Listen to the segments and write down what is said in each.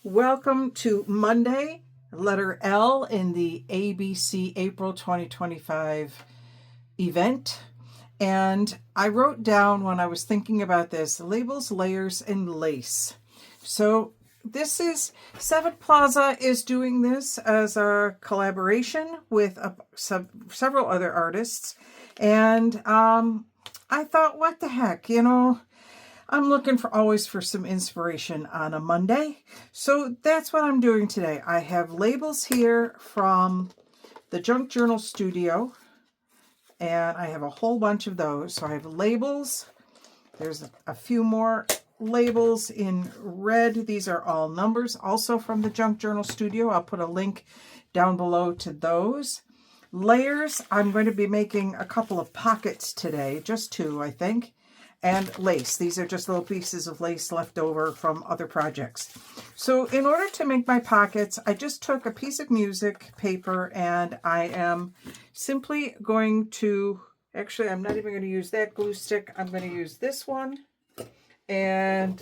Welcome to Monday, letter L in the ABC April 2025 event. And I wrote down when I was thinking about this, labels, layers, and lace. So this is, Seven Plaza is doing this as a collaboration with several other artists. And I thought, what the heck, I'm looking always for some inspiration on a Monday. So that's what I'm doing today. I have labels here from the Junk Journal Studio, and I have a whole bunch of those. So I have labels. There's a few more labels in red. These are all numbers, also from the Junk Journal Studio. I'll put a link down below to those. Layers, I'm going to be making a couple of pockets today, just two, I think. And lace. These are just little pieces of lace left over from other projects. So in order to make my pockets, I just took a piece of music paper and I am simply going to, actually I'm not even going to use that glue stick. I'm going to use this one and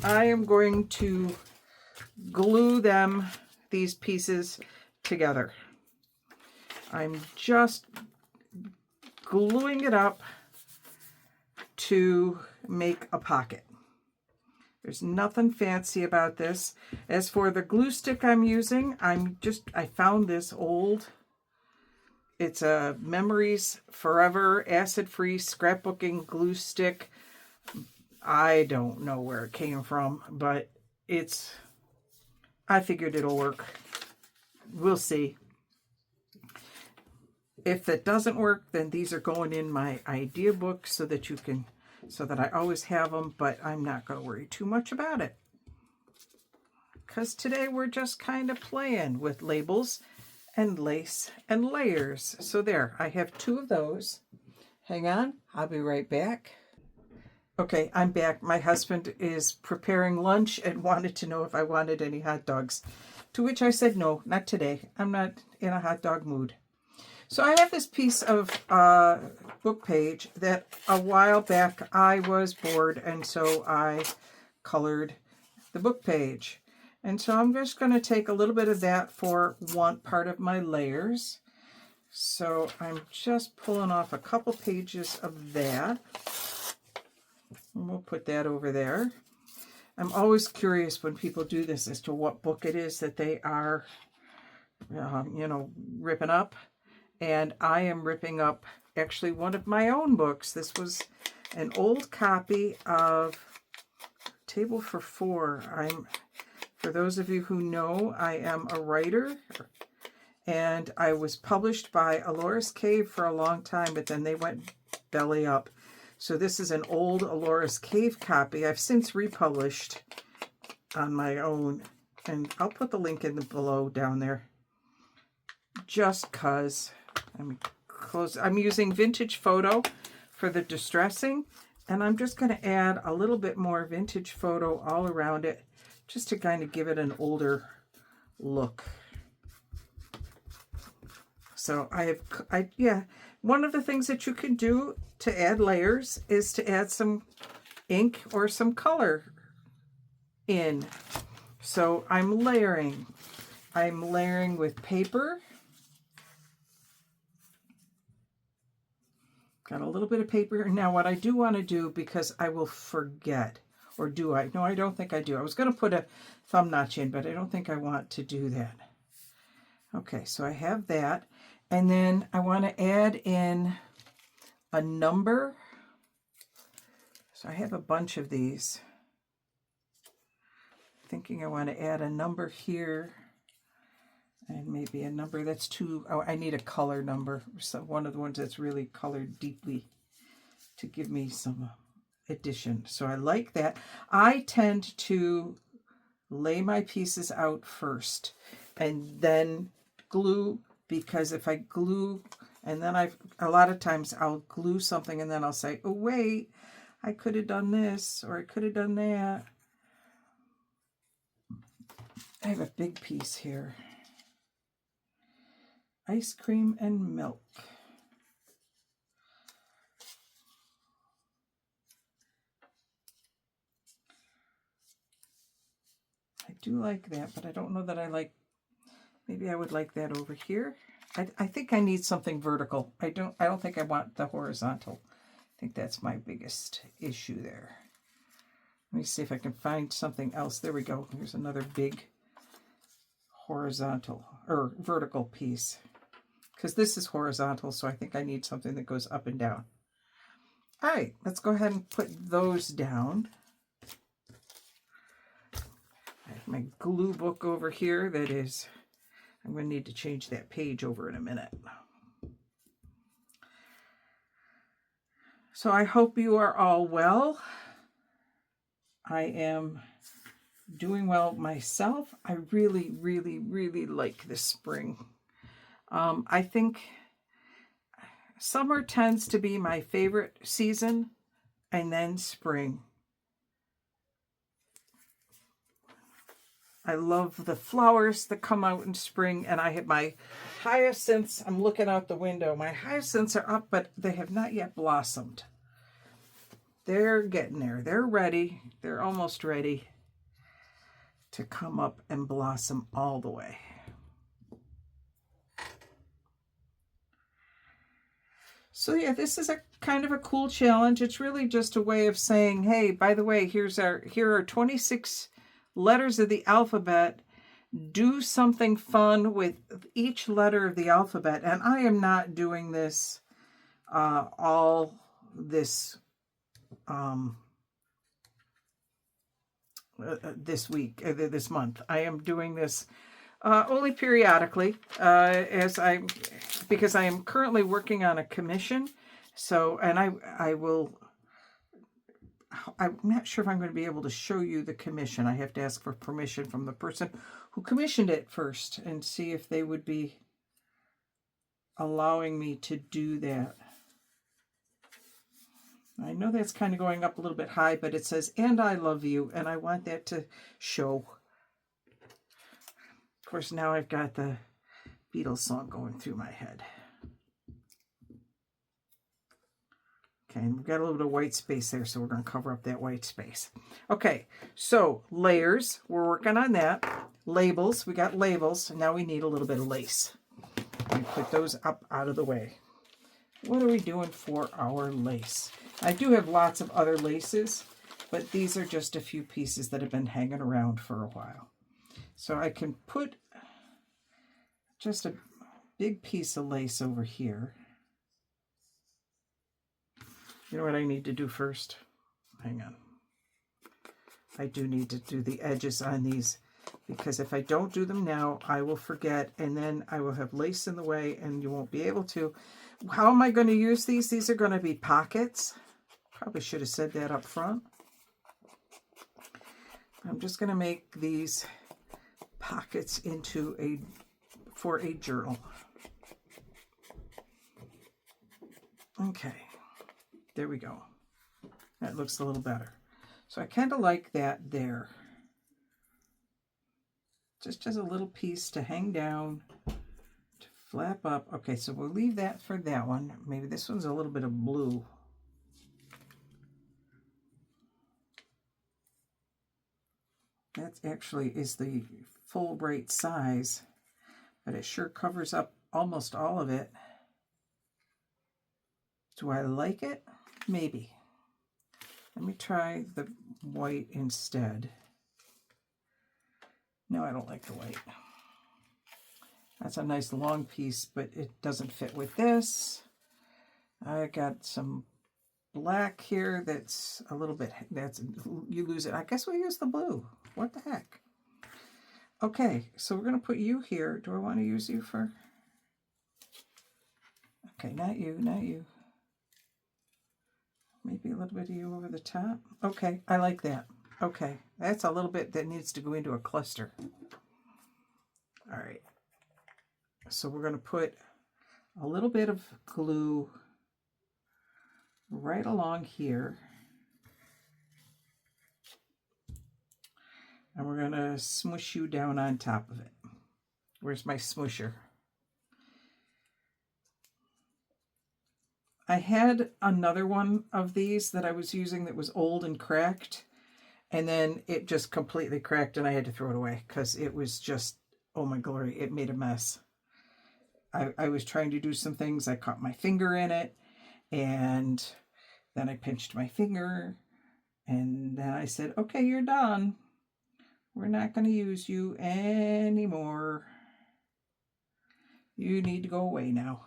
I am going to glue these pieces together. I'm just gluing it up to make a pocket. There's nothing fancy about this. As for the glue stick I'm using, I found this old. It's a Memories Forever acid-free scrapbooking glue stick. I don't know where it came from, but I figured it'll work. We'll see. If it doesn't work, then these are going in my idea book so that I always have them, but I'm not going to worry too much about it. Because today we're just kind of playing with labels and lace and layers. So there, I have two of those. Hang on, I'll be right back. Okay, I'm back. My husband is preparing lunch and wanted to know if I wanted any hot dogs. To which I said, no, not today. I'm not in a hot dog mood. So I have this piece of book page that a while back I was bored, and so I colored the book page. And so I'm just going to take a little bit of that for one part of my layers. So I'm just pulling off a couple pages of that. And we'll put that over there. I'm always curious when people do this as to what book it is that they are, ripping up. And I am ripping up actually one of my own books. This was an old copy of Table for Four. For those of you who know, I am a writer, and I was published by Ellora's Cave for a long time, but then they went belly up. So this is an old Ellora's Cave copy. I've since republished on my own, and I'll put the link in below down there. Just because I'm using Vintage Photo for the distressing, and I'm just going to add a little bit more Vintage Photo all around it just to kind of give it an older look. So one of the things that you can do to add layers is to add some ink or some color in. So I'm layering with paper. Got a little bit of paper. Now what I do want to do, because I will forget, or do I? No, I don't think I do. I was going to put a thumb notch in, but I don't think I want to do that. Okay, so I have that. And then I want to add in a number. So I have a bunch of these. Thinking I want to add a number here. And maybe a number that's I need a color number. So one of the ones that's really colored deeply to give me some addition. So I like that. I tend to lay my pieces out first and then glue, because if I glue and then a lot of times I'll glue something and then I'll say, oh wait, I could have done this or I could have done that. I have a big piece here. Ice cream and milk. I do like that, but I don't know that I like, maybe I would like that over here. I think I need something vertical. I don't think I want the horizontal. I think that's my biggest issue there. Let me see if I can find something else. There we go. Here's another big horizontal or vertical piece. Because this is horizontal, so I think I need something that goes up and down. All right, let's go ahead and put those down. I have my glue book over here that is, I'm going to need to change that page over in a minute. So I hope you are all well. I am doing well myself. I really, really, really like this spring. I think summer tends to be my favorite season, and then spring. I love the flowers that come out in spring, and I have my hyacinths. I'm looking out the window. My hyacinths are up, but they have not yet blossomed. They're getting there. They're ready. They're almost ready to come up and blossom all the way. So yeah, this is a kind of a cool challenge. It's really just a way of saying, hey, by the way, here are 26 letters of the alphabet. Do something fun with each letter of the alphabet. And I am not doing this all this this week, this month. I am doing this only periodically, because I am currently working on a commission. So, and I'm not sure if I'm going to be able to show you the commission. I have to ask for permission from the person who commissioned it first and see if they would be allowing me to do that. I know that's kind of going up a little bit high, but it says, "And I love you," and I want that to show. Of course, now I've got the Beatles song going through my head. Okay, and we've got a little bit of white space there, so we're going to cover up that white space. Okay, so layers, we're working on that. Labels, we got labels, and now we need a little bit of lace. We put those up out of the way. What are we doing for our lace? I do have lots of other laces, but these are just a few pieces that have been hanging around for a while. So I can put just a big piece of lace over here. You know what I need to do first? Hang on. I do need to do the edges on these, because if I don't do them now, I will forget, and then I will have lace in the way and you won't be able to. How am I going to use these? These are going to be pockets. Probably should have said that up front. I'm just going to make these pockets for a journal. Okay, there we go. That looks a little better. So I kind of like that there. Just as a little piece to hang down, to flap up. Okay, so we'll leave that for that one. Maybe this one's a little bit of blue. That actually is the full bright size, but it sure covers up almost all of it. Do I like it? Maybe. Let me try the white instead. No, I don't like the white. That's a nice long piece, but it doesn't fit with this. I got some black here that's a little bit, you lose it. I guess we'll use the blue. What the heck? Okay, so we're going to put you here. Do I want to use you for? Okay, not you, not you. Maybe a little bit of you over the top. Okay, I like that. Okay, that's a little bit that needs to go into a cluster. All right. So we're going to put a little bit of glue right along here. And we're going to smush you down on top of it. Where's my smusher? I had another one of these that I was using that was old and cracked, And then it just completely cracked and I had to throw it away because it was just, oh my glory, it made a mess. I was trying to do some things. I caught my finger in it, and then I pinched my finger, and then I said, okay, you're done. We're not going to use you anymore. You need to go away now.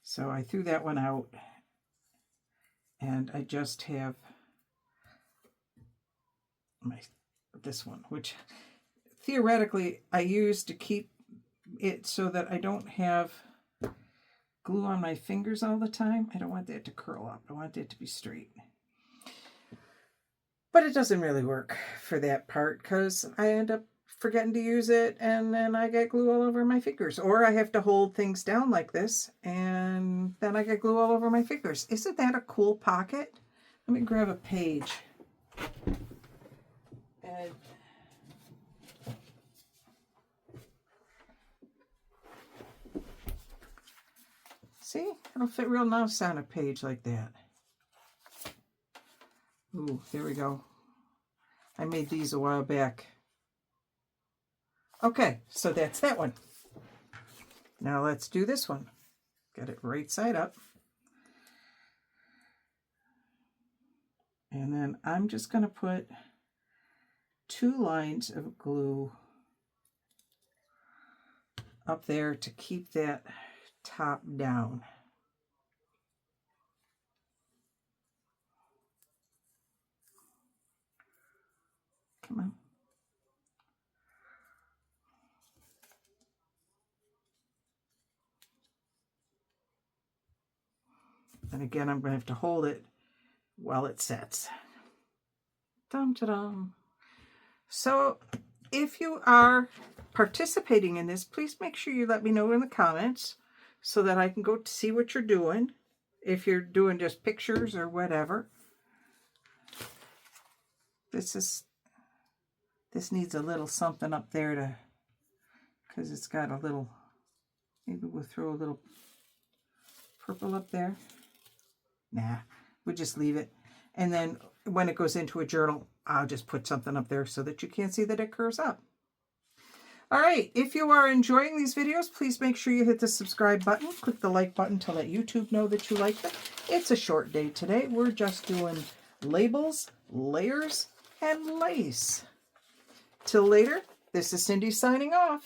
So I threw that one out, and I just have this one, which theoretically I use to keep it so that I don't have glue on my fingers all the time. I don't want that to curl up. I want it to be straight. But it doesn't really work for that part because I end up forgetting to use it and then I get glue all over my fingers. Or I have to hold things down like this and then I get glue all over my fingers. Isn't that a cool pocket? Let me grab a page. And see, it'll fit real nice on a page like that. Ooh, there we go. I made these a while back. Okay, so that's that one. Now let's do this one. Get it right side up. And then I'm just going to put 2 lines of glue up there to keep that top down. Come on. And again, I'm going to have to hold it while it sets. Dum-ta-dum. So if you are participating in this, please make sure you let me know in the comments so that I can go to see what you're doing. If you're doing just pictures or whatever. This needs a little something up there to, because it's got a little, maybe we'll throw a little purple up there. Nah, we'll just leave it. And then when it goes into a journal, I'll just put something up there so that you can't see that it curves up. All right, if you are enjoying these videos, please make sure you hit the subscribe button. Click the like button to let YouTube know that you like them. It's a short day today. We're just doing labels, layers, and lace. Till later, this is Cindy signing off.